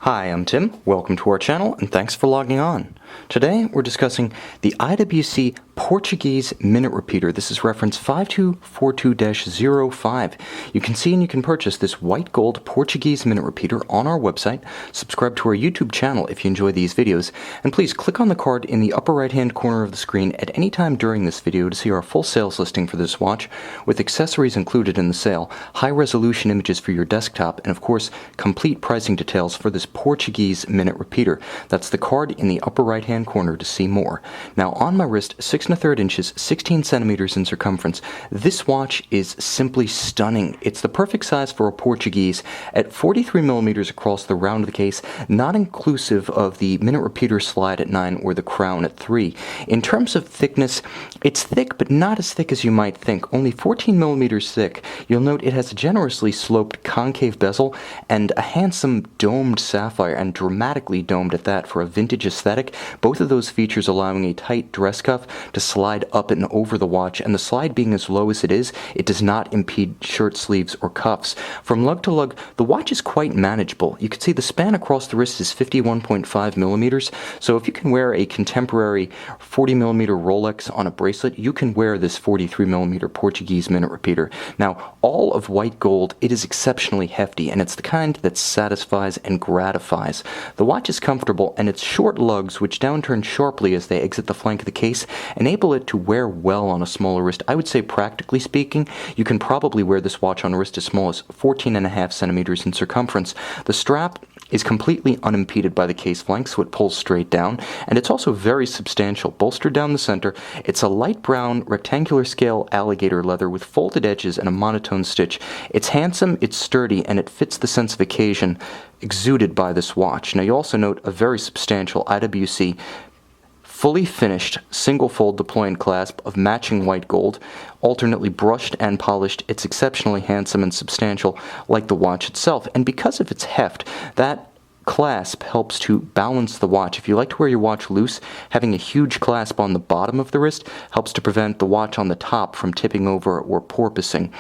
Hi, I'm Tim. Welcome to our channel and thanks for logging on. Today we're discussing the IWC Portuguese Minute Repeater. This is reference 5242-05. You can see and you can purchase this white gold Portuguese Minute Repeater on our website. Subscribe to our YouTube channel if you enjoy these videos. And please click on the card in the upper right hand corner of the screen at any time during this video to see our full sales listing for this watch with accessories included in the sale, high resolution images for your desktop, and of course complete pricing details for this Portuguese Minute Repeater. That's the card in the upper right hand corner to see more. Now on my wrist, 6 1/3 inches, 16 centimeters in circumference, this watch is simply stunning. It's the perfect size for a Portuguese at 43 millimeters across the round of the case, not inclusive of the Minute Repeater slide at 9 or the crown at 3. In terms of thickness, it's thick but not as thick as you might think, only 14 millimeters thick. You'll note it has a generously sloped concave bezel and a handsome domed sapphire, and dramatically domed at that for a vintage aesthetic. Both of those features allowing a tight dress cuff to slide up and over the watch, and the slide being as low as it is, it does not impede shirt sleeves or cuffs. From lug to lug, the watch is quite manageable. You can see the span across the wrist is 51.5 millimeters, so if you can wear a contemporary 40 millimeter Rolex on a bracelet, you can wear this 43 millimeter Portuguese Minute Repeater. Now, all of white gold, it is exceptionally hefty, and it's the kind that satisfies and gratifies. The watch is comfortable, and its short lugs, which downturn sharply as they exit the flank of the case, enable it to wear well on a smaller wrist. I would say, practically speaking, you can probably wear this watch on a wrist as small as 14.5 centimeters in circumference. The strap is completely unimpeded by the case flank, so it pulls straight down, and it's also very substantial, bolstered down the center. It's a light brown rectangular scale alligator leather with folded edges and a monotone stitch. It's handsome, it's sturdy, and it fits the sense of occasion exuded by this watch. Now you also note a very substantial IWC fully finished single fold deploy and clasp of matching white gold, alternately brushed and polished. It's exceptionally handsome and substantial, like the watch itself, and because of its heft, that clasp helps to balance the watch. If you like to wear your watch loose, having a huge clasp on the bottom of the wrist helps to prevent the watch on the top from tipping over or porpoising.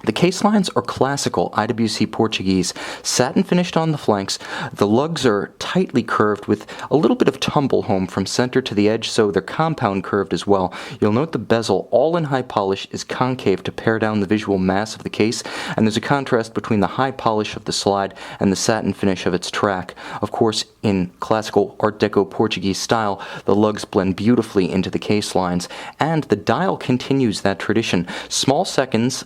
The case lines are classical IWC Portuguese, satin finished on the flanks. The lugs are tightly curved with a little bit of tumble home from center to the edge, so they're compound curved as well. You'll note the bezel, all in high polish, is concave to pare down the visual mass of the case, and there's a contrast between the high polish of the slide and the satin finish of its track. Of course, in classical Art Deco Portuguese style, the lugs blend beautifully into the case lines, and the dial continues that tradition. Small seconds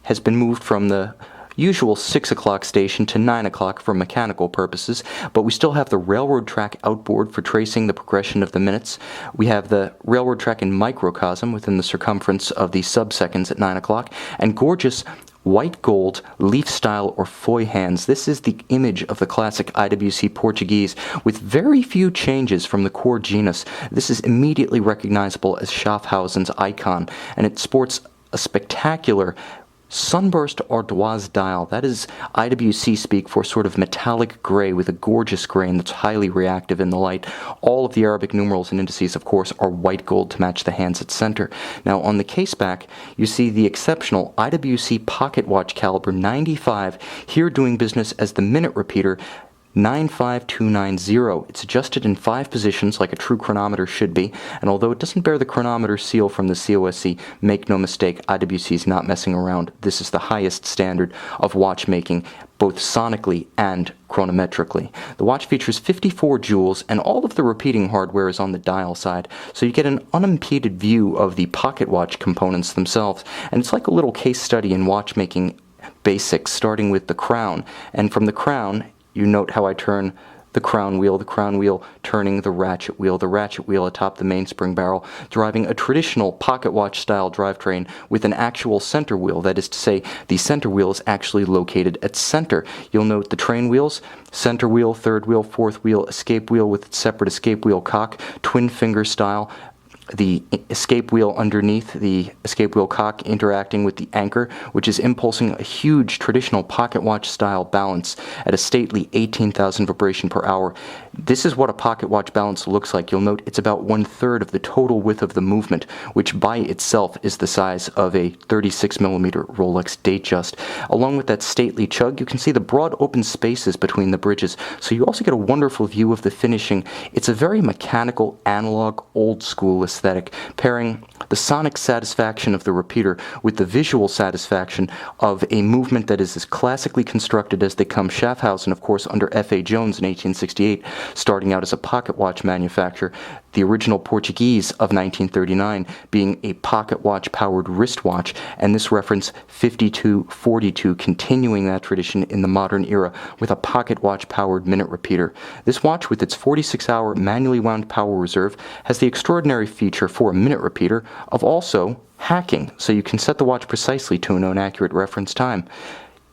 has been moved from the usual 6 o'clock station to 9 o'clock for mechanical purposes, but we still have the railroad track outboard for tracing the progression of the minutes. We have the railroad track in microcosm within the circumference of the sub-seconds at 9 o'clock, and gorgeous white gold leaf style or foy hands. This is the image of the classic IWC Portuguese with very few changes from the core genus. This is immediately recognizable as Schaffhausen's icon, and it sports a spectacular sunburst ardoise dial. That is IWC speak for sort of metallic gray with a gorgeous grain that's highly reactive in the light. All of the Arabic numerals and indices, of course, are white gold to match the hands at center. Now on the case back, you see the exceptional IWC pocket watch caliber 95, here doing business as the Minute Repeater 95290. It's adjusted in 5 positions like a true chronometer should be, and although it doesn't bear the chronometer seal from the COSC, make no mistake, IWC is not messing around. This is the highest standard of watchmaking, both sonically and chronometrically. The watch features 54 jewels, and all of the repeating hardware is on the dial side, so you get an unimpeded view of the pocket watch components themselves, and it's like a little case study in watchmaking basics, starting with the crown, and from the crown, you note how I turn the crown wheel turning the ratchet wheel atop the mainspring barrel, driving a traditional pocket watch style drivetrain with an actual center wheel. That is to say, the center wheel is actually located at center. You'll note the train wheels, center wheel, third wheel, fourth wheel, escape wheel with its separate escape wheel cock, twin finger style, the escape wheel underneath, the escape wheel cock interacting with the anchor, which is impulsing a huge traditional pocket watch style balance at a stately 18,000 vibration per hour. This is what a pocket watch balance looks like. You'll note it's about 1/3 of the total width of the movement, which by itself is the size of a 36mm Rolex Datejust. Along with that stately chug, you can see the broad open spaces between the bridges, so you also get a wonderful view of the finishing. It's a very mechanical, analog, old-school aesthetic, pairing the sonic satisfaction of the repeater with the visual satisfaction of a movement that is as classically constructed as they come. Schaffhausen, of course, under F.A. Jones in 1868, starting out as a pocket watch manufacturer, the original Portuguese of 1939 being a pocket watch-powered wristwatch, and this reference 5242 continuing that tradition in the modern era with a pocket watch-powered minute repeater. This watch, with its 46-hour manually wound power reserve, has the extraordinary feature for a minute repeater of also hacking, so you can set the watch precisely to a known accurate reference time.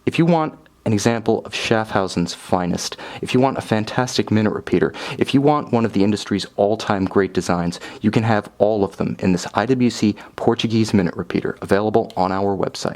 If you want an example of Schaffhausen's finest, if you want a fantastic minute repeater, if you want one of the industry's all-time great designs, you can have all of them in this IWC Portuguese Minute Repeater, available on our website.